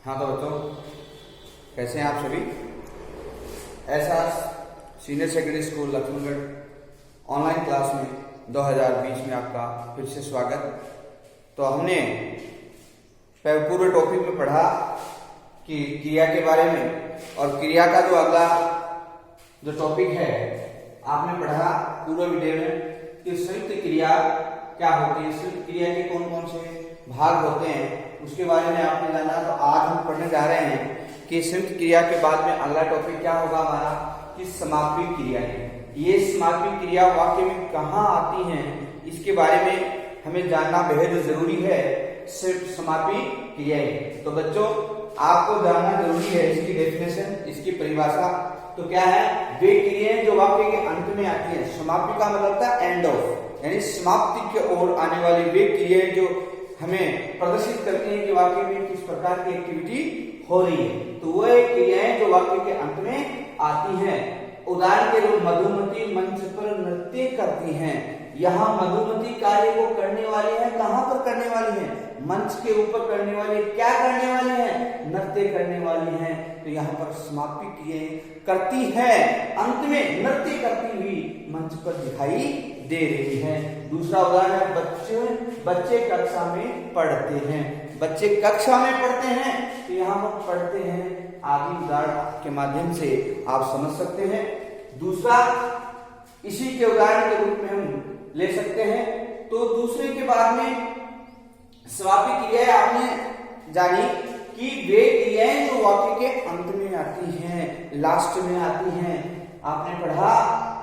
हाँ तो बच्चों, कैसे हैं आप सभी। ऐसा senior secondary school Laxmangarh online class में 2020 में आपका फिर से स्वागत। तो हमने पूरे टॉपिक में पढ़ा कि क्रिया के बारे में, और क्रिया का जो अगला जो टॉपिक है आपने पढ़ा पूरे वीडियो में कि संयुक्त क्रिया क्या होती है, संयुक्त क्रिया के कौन कौन से भाग होते हैं उसके बारे में आपने जाना। तो आज हम पढ़ने जा रहे हैं कि संयुक्त क्रिया के बाद में अगला टॉपिक क्या होगा हमारा कि समापी क्रियाएं। ये समापी क्रिया वाक्य में कहाँ आती हैं इसके बारे में हमें जानना बेहद जरूरी है। सिर्फ समापी क्रियाएं तो बच्चों आपको जानना जरूरी है, इसकी डेफिनेशन, इसकी परिभाषा। तो क्या है, वे क्रियाएं जो वाक्य के अंत में आती है। समाप्ति का मतलब था एंड ऑफ, यानी समाप्ति की ओर आने वाली वे क्रियाएं जो हमें प्रदर्शित करती हैं कि वाक्य में किस प्रकार की एक्टिविटी हो रही है। तो वो क्रियाएं जो वाक्य के अंत में आती हैं। उदाहरण के रूप मधुमती मंच पर नृत्य करती हैं। यहाँ मधुमती कार्य को करने वाली है, कहाँ पर करने वाली है, मंच के ऊपर करने वाली, क्या करने वाली है, नृत्य करने वाली है। तो यहाँ पर समाप्ति क्रियाएं करती है, अंत में नृत्य करती हुई मंच पर दिखाई दे रही है। दूसरा उदाहरण है बच्चे कक्षा में पढ़ते हैं। बच्चे कक्षा में पढ़ते हैं, तो यहाँ पर पढ़ते हैं आदि उदाहरण के माध्यम से आप समझ सकते हैं। दूसरा इसी के उदाहरण के रूप में हम ले सकते हैं। तो दूसरे के बाद में समापी क्रियाएं आपने जानी कि वे क्रियाएं जो वाक्य के अंत में आती हैं, लास्ट में आती हैं। आपने पढ़ा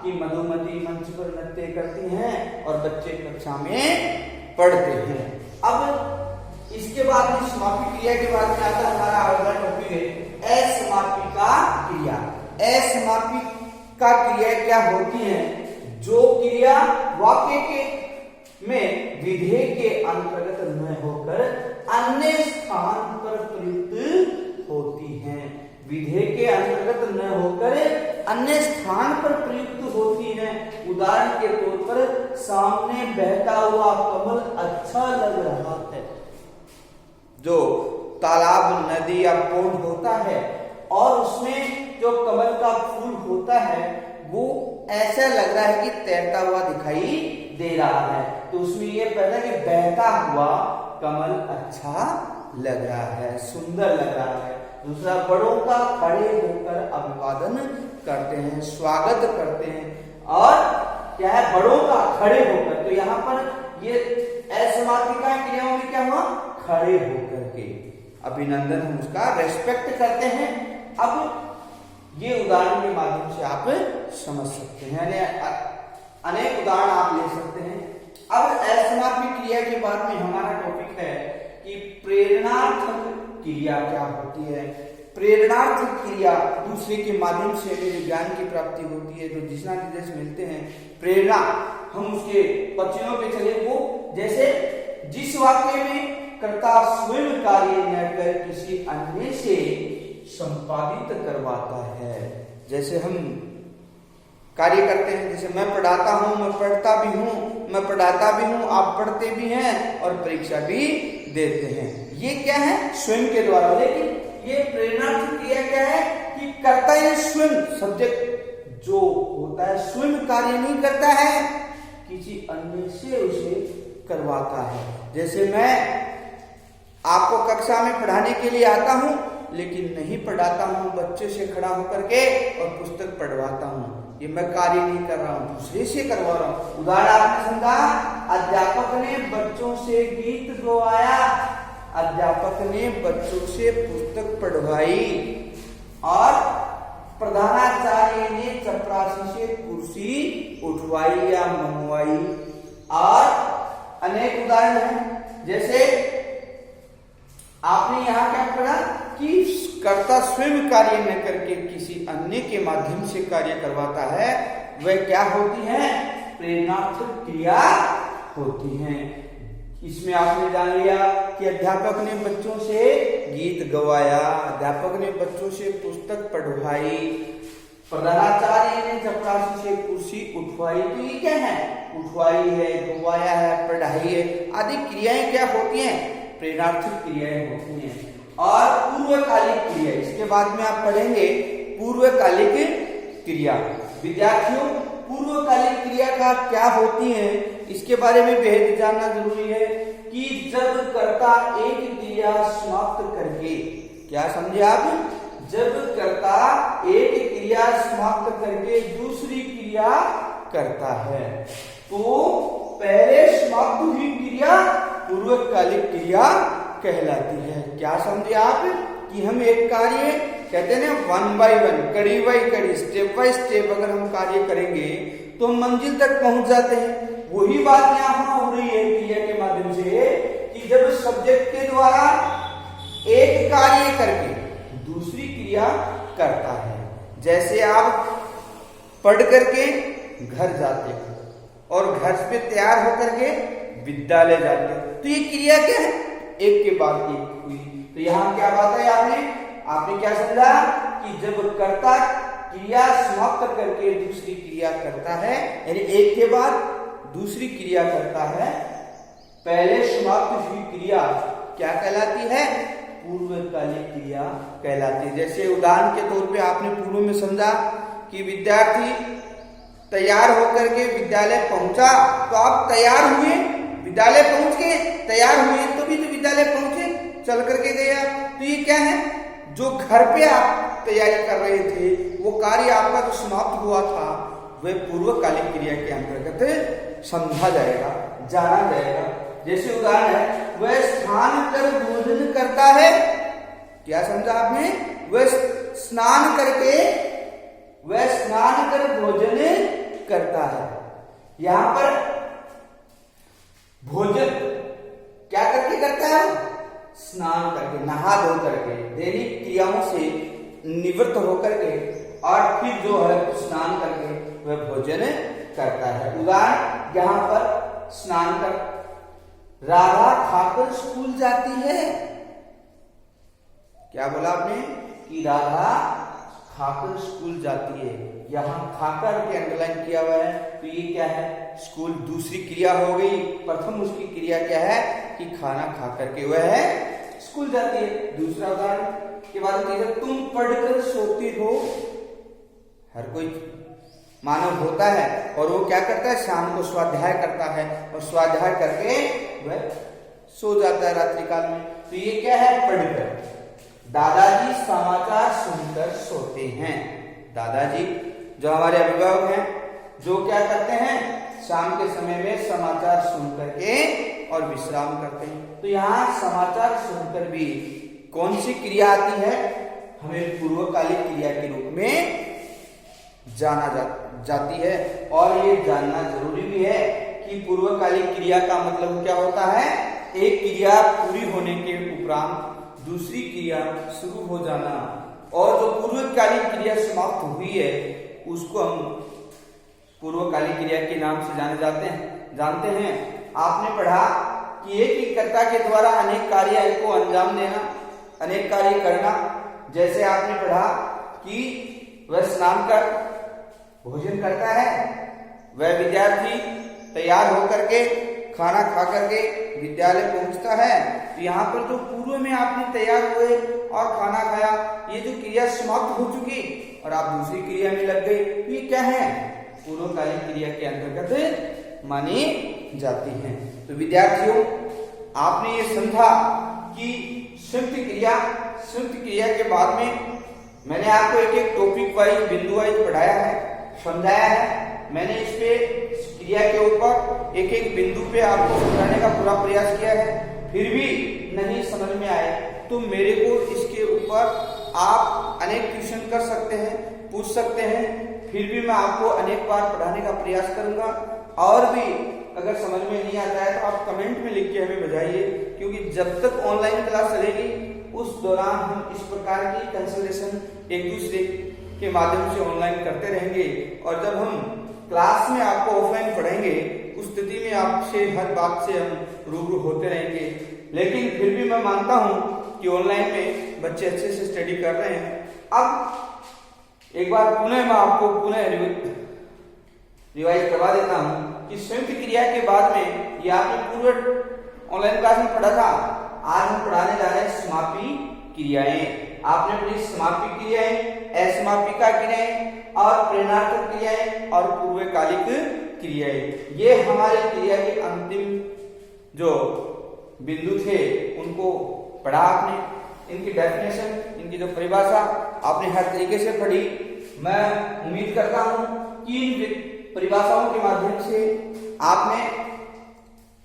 कि मधुमती मंच पर नृत्य करती हैं और बच्चे कक्षा में पढ़ते हैं। अब इसके बाद में समापी क्रिया के बाद में आता है हमारा अगला टॉपिक है असमापिका क्रिया। असमापी का क्रिया क्या होती है, जो क्रिया वाक्य के में विधेय के अंतर्गत न होकर अन्य स्थान पर प्रयुक्त होती हैं। विधेय के अंतर्गत न होकर अन्य स्थान पर प्रयुक्त होती हैं। उदाहरण के तौर पर सामने बहता हुआ कमल अच्छा लग रहा है। जो तालाब, नदी या पौंड होता है और उसमें जो कमल का फूल होता है वो ऐसा लग रहा है कि तैरता हुआ दिखाई दे रहा है। तो उसमें ये पहला कि बहता हुआ कमल अच्छा लग रहा है, सुंदर लग रहा है। दूसरा, बड़ों का खड़े होकर अभिवादन करते हैं, स्वागत करते हैं। और क्या है, बड़ों का खड़े होकर। तो यहाँ पर ये असमापिका क्रियाओं में क्या हुआ, खड़े होकर के अभिनंदन, हम उसका रेस्पेक्ट करते हैं। अब ये उदाहरण के माध्यम से आप समझ सकते हैं, अनेक उदाहरण आप ले सकते हैं। अब असमापी क्रिया के बाद में हमारा टॉपिक है कि प्रेरणार्थक क्रिया क्या होती है। प्रेरणार्थक क्रिया दूसरे के माध्यम से हमें ज्ञान की प्राप्ति होती है, जो दिशा निर्देश मिलते हैं, प्रेरणा। हम उसके पक्षों पे चले, वो जैसे जिस वाक्य में कर्ता स्वयं कार्य न कर किसी अन्य से संपादित करवाता है। जैसे हम कार्य करते हैं, जैसे मैं पढ़ाता हूं, मैं पढ़ता भी हूं, मैं पढ़ाता भी हूं, आप पढ़ते भी हैं और परीक्षा भी देते हैं। ये क्या है, स्वयं के द्वारा। लेकिन ये प्रेरणार्थक क्रिया क्या है कि कर्ता है स्वयं, सब्जेक्ट जो होता है स्वयं कार्य नहीं करता है, किसी अन्य से उसे करवाता है। जैसे मैं आपको कक्षा में पढ़ाने के लिए आता हूं, लेकिन नहीं पढ़ाता हूं, बच्चे से खड़ा होकर के और पुस्तक पढ़वाता हूं। ये मैं कार्य नहीं कर रहा हूं, दूसरे से करवा रहा हूं। उदाहरण आपने समझा, अध्यापक ने बच्चों से गीत गवाया, अध्यापक ने बच्चों से पुस्तक पढ़वाई, और प्रधानाचार्य ने चपरासी से कुर्सी उठवाई या मंगवाई। और अनेक उदाहरण हैं, जैसे आपने यहाँ क्या पढ़ा कि कर्ता स्वयं कार्य न करके किसी अन्य के माध्यम से कार्य करवाता है, वह क्या होती है, प्रेरणार्थक क्रिया होती हैं। इसमें आपने जान लिया कि अध्यापक ने बच्चों से गीत गवाया, अध्यापक ने बच्चों से पुस्तक पढ़वाई, प्रधानाचार्य ने चपरासी से कुर्सी उठवाई। तो ये क्या है, उठवाई है, गवाया है, पढ़ाई है, आदि क्रियाएं क्या होती हैं, प्रेरणार्थक क्रियाएं होती हैं। और पूर्वकालिक क्रिया, इसके बाद में आप पढ़ेंगे पूर्वकालिक क्रिया। विद्यार्थियों, पूर्वकालिक क्रिया का क्या होती है इसके बारे में बेहद जानना जरूरी है कि जब कर्ता एक क्रिया समाप्त करके, क्या समझे आप, जब कर्ता एक क्रिया समाप्त करके दूसरी क्रिया करता है तो पहले समाप्त हुई क्रिया पूर्वकालिक क्रिया कहलाती है। क्या समझे आप कि हम एक कार्य कहते हैं ना वन बाय वन, कड़ी बाय कड़ी, स्टेप बाय स्टेप अगर हम कार्य करेंगे तो हम मंजिल तक पहुंच जाते हैं। वही बात यहाँ हो रही है क्रिया के माध्यम से कि जब सब्जेक्ट के द्वारा एक कार्य करके दूसरी क्रिया करता है। जैसे आप पढ़ करके घर जाते हैं और घर से तैयार होकर के विद्यालय जाते हैं, तो ये क्रिया क्या है, एक के बाद एक हुई। तो यहाँ क्या बात है, आपने क्या समझा कि जब कर्ता क्रिया समाप्त करके दूसरी क्रिया करता है, यानी एक के बाद दूसरी क्रिया करता है, पहले समाप्त हुई क्रिया क्या कहलाती है, पूर्वकालिक क्रिया कहलाती है। जैसे उदाहरण के तौर पे आपने पूर्व में समझा कि विद्यार्थी तैयार होकर के विद्यालय पहुंचा, तो आप तैयार हुए, विद्यालय पहुंच के तैयार हुए, तो भी तो विद्यालय पहुंचे, चल करके गया। तो ये क्या है, जो घर पे आप तैयारी कर रहे थे वो कार्य आपका जो समाप्त हुआ था वह पूर्वकालिक क्रिया के अंतर्गत समझा जाएगा, जाना जाएगा। जैसे उदाहरण है, वह स्नान कर भोजन करता है, क्या समझा आपने, वह स्नान कर भोजन करता है। यहां पर भोजन क्या करके करता है, स्नान करके, नहा धो करके, दैनिक क्रियाओं से निवृत्त होकर के और फिर जो है स्नान करके वह भोजन करता है। उदाहरण यहाँ पर स्नान कर, राधा खाकर स्कूल जाती है, क्या बोला आपने कि राधा खाकर स्कूल जाती है। यहाँ खाकर के अंडरलाइन किया हुआ है, तो ये क्या है, स्कूल दूसरी क्रिया हो गई। प्रथम उसकी क्रिया क्या है कि खाना खा करके वह है स्कूल जाती है। दूसरा उदाहरण के बाद तुम पढ़कर सोती हो, हर कोई मानव होता है और वो क्या करता है, शाम को स्वाध्याय करता है और स्वाध्याय करके वह सो जाता है रात्रि काल में। तो ये क्या है, पढ़कर। दादाजी समाचार सुनकर सोते हैं। दादाजी जो हमारे अभिभावक हैं, जो क्या करते हैं, शाम के समय में समाचार सुन करके और विश्राम करते हैं। तो यहाँ समाचार सुनकर भी कौन सी क्रिया आती है, हमें पूर्वकालिक क्रिया के रूप में जाना जाती है। और ये जानना जरूरी भी है कि पूर्वकालिक क्रिया का मतलब क्या होता है, एक क्रिया पूरी होने के उपरांत दूसरी क्रिया शुरू हो जाना, और जो पूर्वकालिक क्रिया समाप्त हुई है उसको हम पूर्वकालिक क्रिया के नाम से जानते हैं। आपने पढ़ा कि एक ही कर्ता के द्वारा अनेक कार्य को अंजाम देना, अनेक कार्य करना। जैसे आपने पढ़ा कि वह स्नान कर भोजन करता है, वह विद्यार्थी तैयार होकर के खाना खा करके विद्यालय पहुंचता है। तो यहाँ पर जो पूर्व में आपने तैयार हुए और खाना खाया, ये जो क्रिया समाप्त हो चुकी और आप दूसरी क्रिया में लग गए, तो ये क्या है, पूर्वकालिक क्रिया के अंतर्गत मानी जाती है। तो विद्यार्थियों, आपने ये समझा कि संयुक्त क्रिया के बाद में मैंने आपको एक एक टॉपिक वाइज, बिंदु वाइज पढ़ाया है, समझाया है। मैंने इस पे क्रिया के ऊपर एक एक बिंदु पे आपको समझाने का पूरा प्रयास किया है। फिर भी नहीं समझ में आए तो मेरे को इसके ऊपर आप अनेक क्वेश्चन कर सकते हैं, पूछ सकते हैं। फिर भी मैं आपको अनेक बार पढ़ाने का प्रयास करूंगा। और भी अगर समझ में नहीं आता है तो आप कमेंट में लिख के हमें बताइए, क्योंकि जब तक ऑनलाइन क्लास चलेगी उस दौरान हम इस प्रकार की कंसल्टेशन एक दूसरे के माध्यम से ऑनलाइन करते रहेंगे। और जब हम क्लास में आपको ऑफलाइन पढ़ेंगे उस स्थिति में आपसे हर बात से हम रूबरू होते रहेंगे। लेकिन फिर भी मैं मानता हूं कि ऑनलाइन में बच्चे अच्छे से स्टडी कर रहे हैं। अब एक बार पुनः मैं आपको रिवाइज करवा देता हूं कि संयुक्त क्रिया के बाद में ये आपने पूरे ऑनलाइन क्लास में पढ़ा था। आज हम पढ़ाने जा रहे हैं समापी क्रियाएं। आपने पढ़ी समापी क्रियाएं, असमापिका क्रियाएं और प्रेरणार्थक क्रियाएं और पूर्वकालिक क्रियाएं। ये हमारे क्रिया के अंतिम जो बिंदु थे उनको पढ़ा आपने। इनकी डेफिनेशन, इनकी जो परिभाषा आपने हर तरीके से पढ़ी। मैं उम्मीद करता हूं कि इन परिभाषाओं के माध्यम से आपने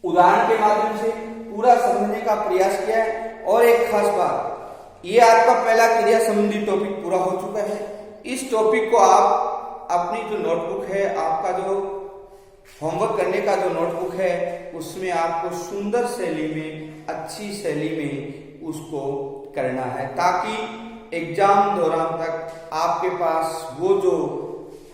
उदाहरण के माध्यम से पूरा समझने का प्रयास किया है। और एक खास बात, ये आपका पहला क्रिया संबंधी टॉपिक पूरा हो चुका है। इस टॉपिक को आप अपनी जो नोटबुक है, आपका जो होमवर्क करने का जो नोटबुक है, उसमें आपको सुंदर शैली में, अच्छी शैली में उसको करना है, ताकि एग्जाम दौरान तक आपके पास वो जो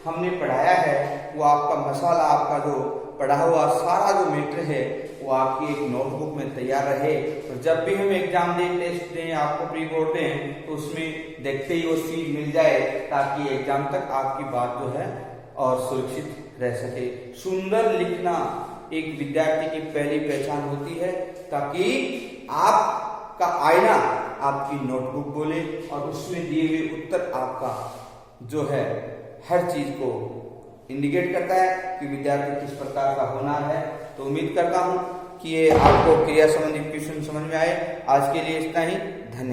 हमने पढ़ाया है, वो आपका मसाला, आपका जो पढ़ा हुआ सारा जो मैटर है, वो आपकी एक नोटबुक में तैयार रहे। और जब भी हम एग्जाम दें, टेस्ट दें, आपको प्री बोर्ड दें, तो उसमें देखते ही वो चीज मिल जाए, ताकि एग्जाम तक आपकी बात जो है और सुरक्षित रह सके। सुंदर लिखना एक विद्यार्थी की पहली पहचान होती है, ताकि आपका आईना आपकी नोटबुक बोले और उसमें दिए हुए उत्तर आपका जो है हर चीज को इंडिकेट करता है कि विद्यार्थी किस प्रकार का होना है। तो उम्मीद करता हूं कि ये आपको क्रिया संबंधी क्वेश्चन समझ में आए। आज के लिए इतना ही, धन्यवाद।